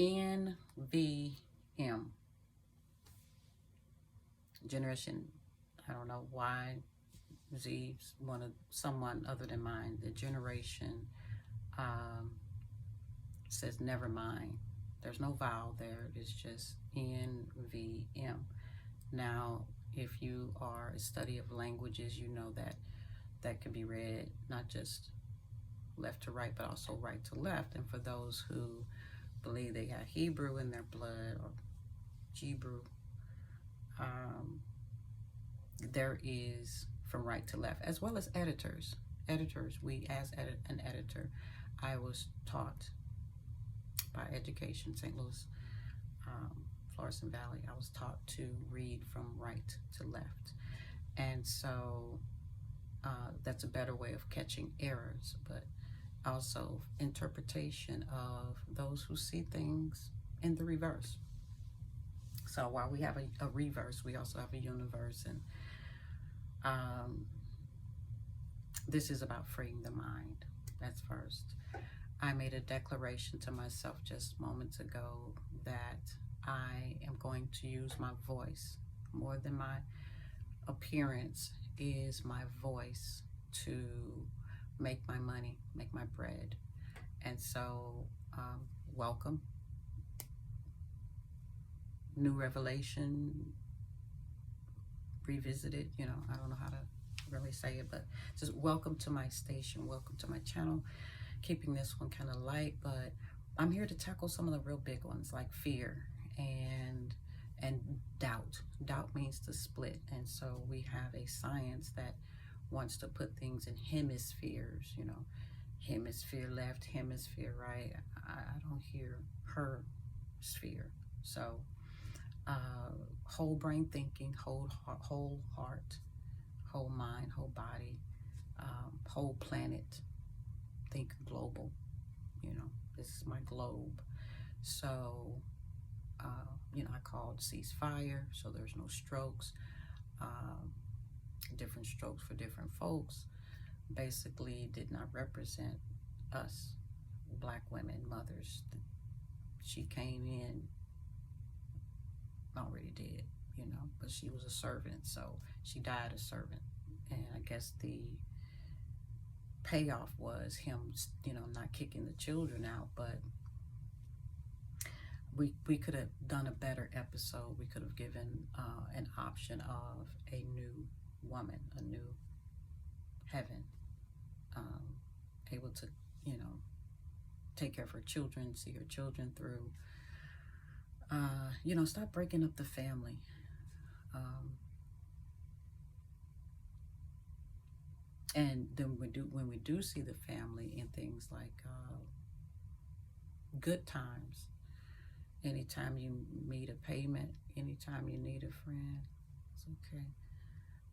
NVM, generation, I don't know why Z wanted someone other than mine. The generation um, says never mind. There's no vowel there. It's just NVM. Now, if you are a study of languages, you know that that can be read not just left to right, but also right to left. And for those who believe they got Hebrew in their blood or Hebrew, there is from right to left, as well as editors. Editors, we as an editor, I was taught by education, St. Louis, Florissant Valley, I was taught to read from right to left. And so that's a better way of catching errors, but also interpretation of those who see things in the reverse. So while we have a reverse, we also have a universe, and this is about freeing the mind. That's first. I made a declaration to myself just moments ago that I am going to use my voice more than my appearance is my voice to make my money, make my bread. And so, welcome. New revelation, revisited, you know, I don't know how to really say it, but just welcome to my station, welcome to my channel. Keeping this one kind of light, but I'm here to tackle some of the real big ones like fear and doubt. Doubt means to split, and so we have a science that wants to put things in hemispheres, you know, hemisphere left, hemisphere right. I don't hear her sphere. So whole brain thinking, whole heart, whole mind, whole body, whole planet. Think global, you know, this is my globe. So you know, I called ceasefire, so there's no strokes. Different strokes for different folks basically did not represent us black women, mothers. She came in already dead, you know, but she was a servant, so she died a servant. And I guess the payoff was him, you know, not kicking the children out, but we could have done a better episode. We could have given an option of a new woman, a new heaven, able to, you know, take care of her children, see her children through, you know, stop breaking up the family. And then when we do see the family in things like good times, anytime you meet a payment, anytime you need a friend, it's okay.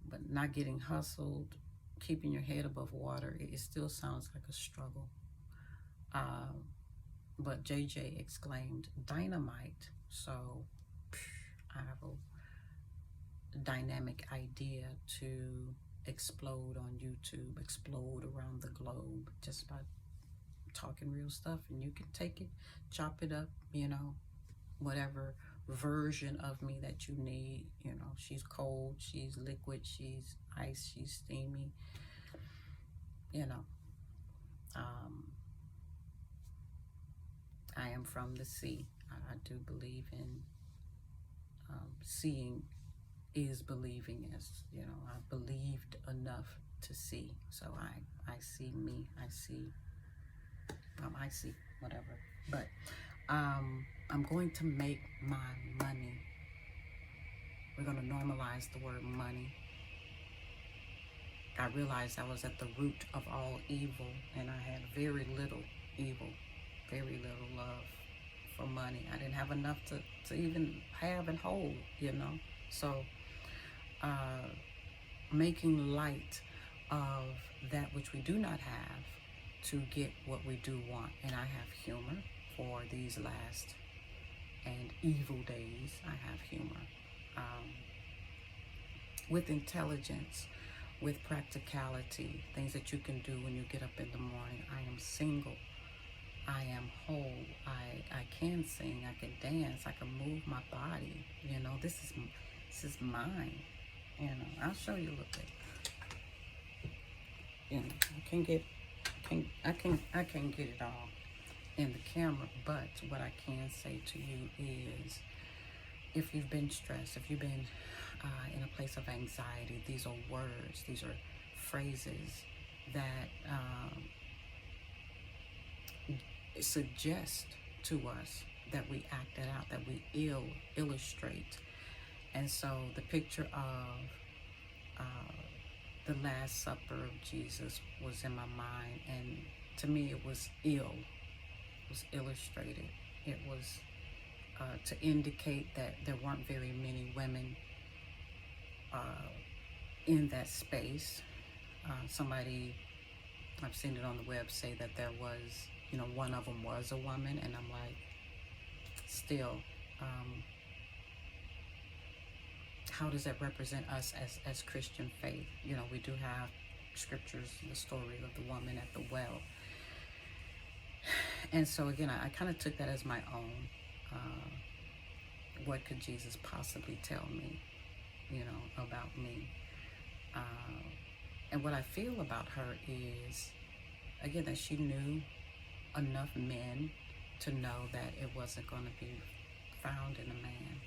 But not getting hustled, keeping your head above water, it still sounds like a struggle. But JJ exclaimed, dynamite. So I have a dynamic idea to explode on YouTube, explode around the globe, just by talking real stuff. And you can take it, chop it up, you know, whatever version of me that you need. You know, she's cold, she's liquid, she's ice, she's steamy, you know. I am from the sea. I do believe in seeing is believing, as you know, I've believed enough to see. So I see me, I see whatever. But I'm going to make my money. We're going to normalize the word money. I realized I was at the root of all evil, and I had very little evil, very little love for money. I didn't have enough to even have and hold, you know. So making light of that which we do not have to get what we do want. And I have humor for these last and evil days. I have humor. With intelligence, with practicality, things that you can do when you get up in the morning. I am single. I am whole. I can sing. I can dance. I can move my body. You know, this is mine. You know, I'll show you a little bit. You know, I can get it all in the camera, but what I can say to you is, if you've been stressed, if you've been in a place of anxiety, these are words, these are phrases that suggest to us that we act it out, that we illustrate. And so the picture of the Last Supper of Jesus was in my mind, and to me it was illustrated. It was to indicate that there weren't very many women in that space. Somebody, I've seen it on the web, say that there was, you know, one of them was a woman, and I'm like, still, how does that represent us as Christian faith? You know, we do have scriptures, the story of the woman at the well. And so again, I kind of took that as my own. What could Jesus possibly tell me, you know, about me? And what I feel about her is, again, that she knew enough men to know that it wasn't going to be found in a man.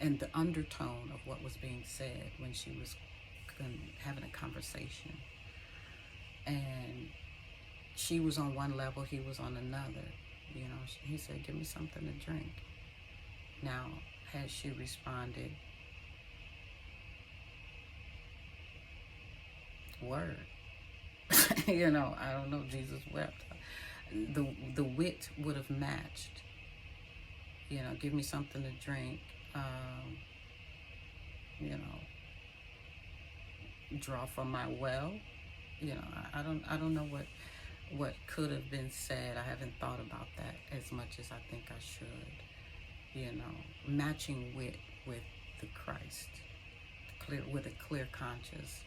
And the undertone of what was being said when she was having a conversation. And she was on one level, he was on another. You know, he said, give me something to drink. Now, had she responded, word. You know, I don't know, Jesus wept. The wit would have matched. You know, give me something to drink. You know, draw from my well. You know, I don't know what could have been said. I haven't thought about that as much as I think I should. You know, matching wit with the Christ, with a clear conscience.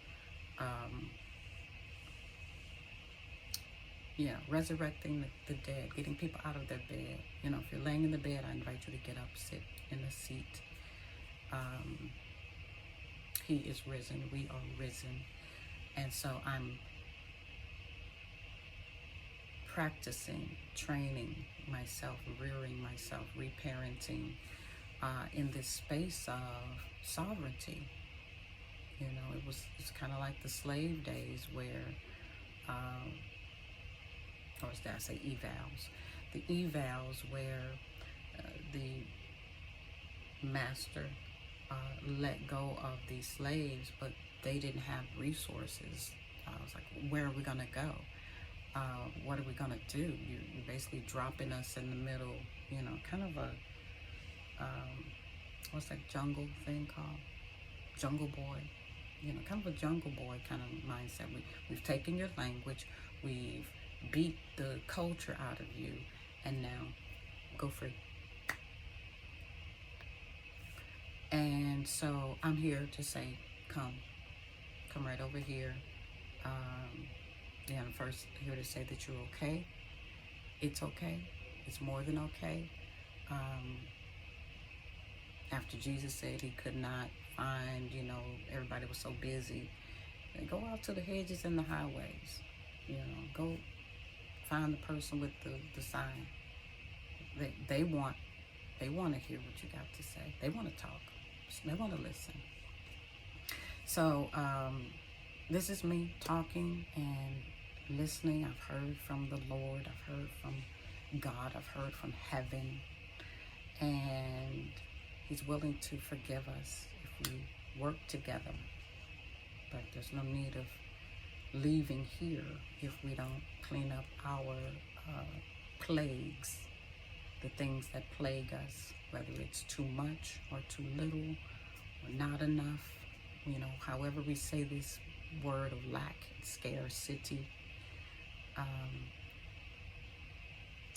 Yeah, resurrecting the dead, getting people out of their bed. You know, if you're laying in the bed, I invite you to get up, sit in a seat. He is risen. We are risen. And so I'm practicing, training myself, rearing myself, reparenting in this space of sovereignty. You know, it's kind of like the slave days where, or did I say evals? The evals where the master let go of these slaves, but they didn't have resources. I was like, where are we gonna go? What are we gonna do? You're basically dropping us in the middle, you know, kind of a, what's that jungle thing called? Jungle Boy. You know, kind of a Jungle Boy kind of mindset. We've taken your language, we've beat the culture out of you, and now go free. And so I'm here to say, come right over here. Yeah, I'm first here to say that you're okay. It's okay. It's more than okay. After Jesus said he could not find, you know, everybody was so busy, go out to the hedges and the highways. You know, go find the person with the sign. They want to hear what you got to say. They want to talk. They want to listen. So this is me talking and listening. I've heard from the Lord. I've heard from God. I've heard from heaven. And he's willing to forgive us if we work together. But there's no need of leaving here if we don't clean up our plagues, the things that plague us, whether it's too much or too little or not enough. You know, however we say this word of lack, scarcity.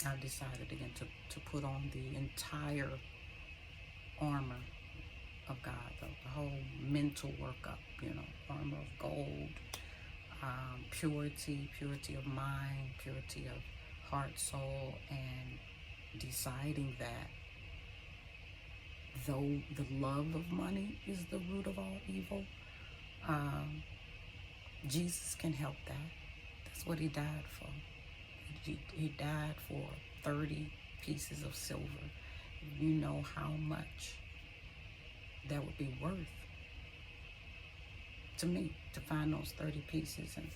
I've decided again to put on the entire armor of God, the whole mental workup, you know, armor of gold, purity of mind, purity of heart, soul, and deciding that though the love of money is the root of all evil, um, Jesus can help that. That's what he died for. He died for 30 pieces of silver. You know how much that would be worth to me to find those 30 pieces. And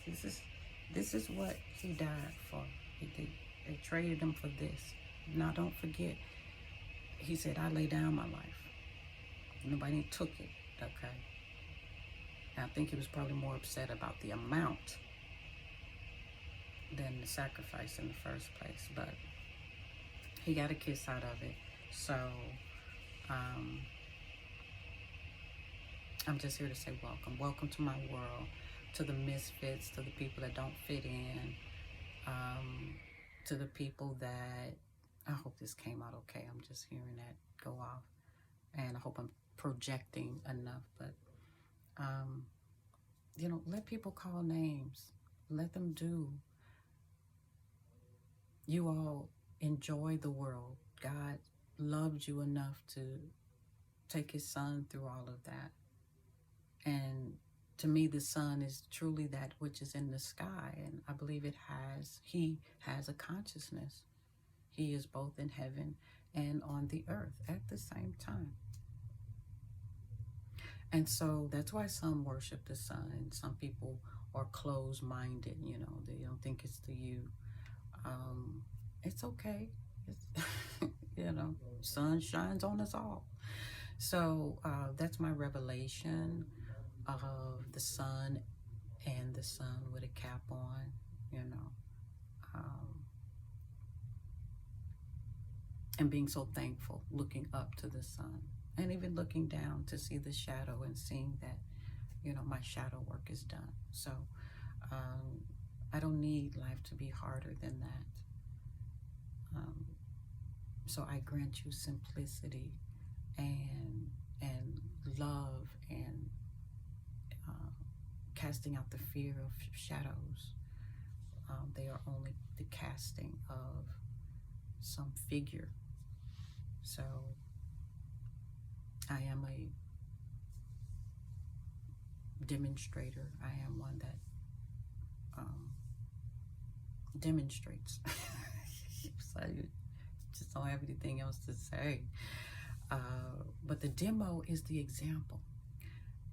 this is what he died for. They traded him for this. Now don't forget, he said, I lay down my life. Nobody took it, okay? I think he was probably more upset about the amount than the sacrifice in the first place, but he got a kiss out of it. So I'm just here to say welcome to my world, to the misfits, to the people that don't fit in, to the people that, I hope this came out okay. I'm just hearing that go off, and I hope I'm projecting enough. But let people call names. Let them do. You all enjoy the world. God loved you enough to take his son through all of that. And to me, the sun is truly that which is in the sky. And I believe he has a consciousness. He is both in heaven and on the earth at the same time. And so that's why some worship the sun, and some people are closed-minded, they don't think it's the you. It's okay. Sun shines on us all. So that's my revelation of the sun, and the sun with a cap on, and being so thankful, looking up to the sun, and even looking down to see the shadow and seeing that, my shadow work is done. So I don't need life to be harder than that. So I grant you simplicity and love, and casting out the fear of shadows. They are only the casting of some figure. So I am a demonstrator. I am one that demonstrates. So you just don't have anything else to say. But the demo is the example.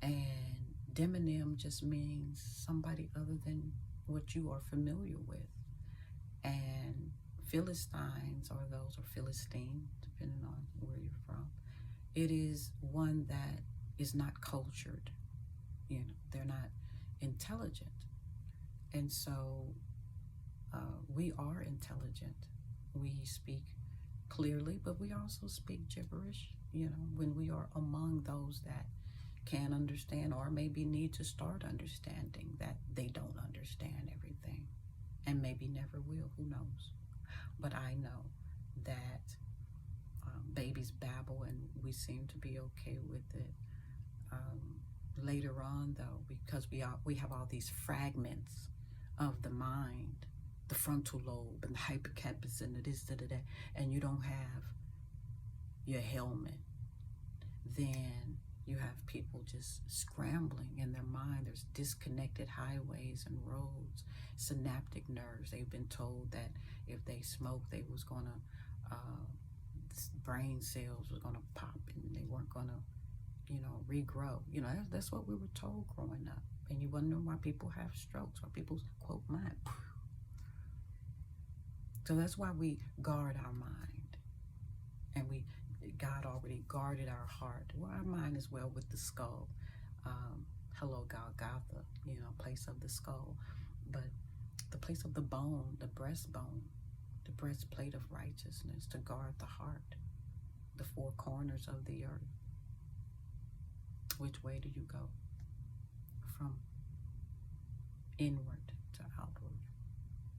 And demonym just means somebody other than what you are familiar with. And Philistines, or those, or Philistine, depending on where you're from, it is one that is not cultured. They're not intelligent. And so we are intelligent. We speak clearly, but we also speak gibberish, when we are among those that can understand, or maybe need to start understanding that they don't understand everything, and maybe never will, who knows. But I know that babies babble, and we seem to be okay with it. Later on, though, because we have all these fragments of the mind, the frontal lobe and the hippocampus and the this, da, da, da, and you don't have your helmet, then you have people just scrambling in their mind. There's disconnected highways and roads, synaptic nerves. They've been told that if they smoke, they was gonna, brain cells was gonna pop, and they weren't gonna, regrow. That's what we were told growing up. And you wonder why people have strokes, why people quote mind. So that's why we guard our mind, and God already guarded our heart. Well, our mind is well with the skull. Hello, Golgotha, place of the skull. But the place of the bone, the breastbone, the breastplate of righteousness, to guard the heart, the four corners of the earth. Which way do you go? From inward to outward.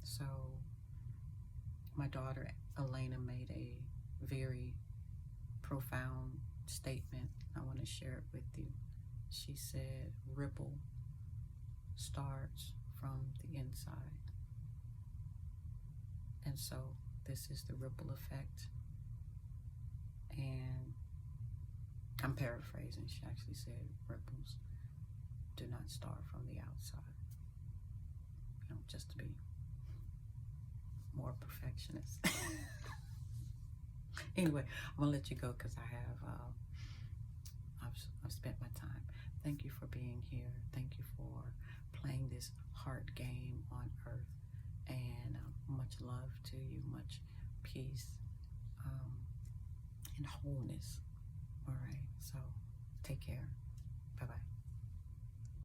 So my daughter Elena made a very profound statement. I want to share it with you. She said, ripple starts from the inside. And so this is the ripple effect. And I'm paraphrasing. She actually said ripples do not start from the outside. You know, just to be more perfectionist. Anyway, I'm gonna let you go because I've spent my time. Thank you for being here. Thank you for playing this heart game on earth. And much love to you, much peace and wholeness. All right, so take care.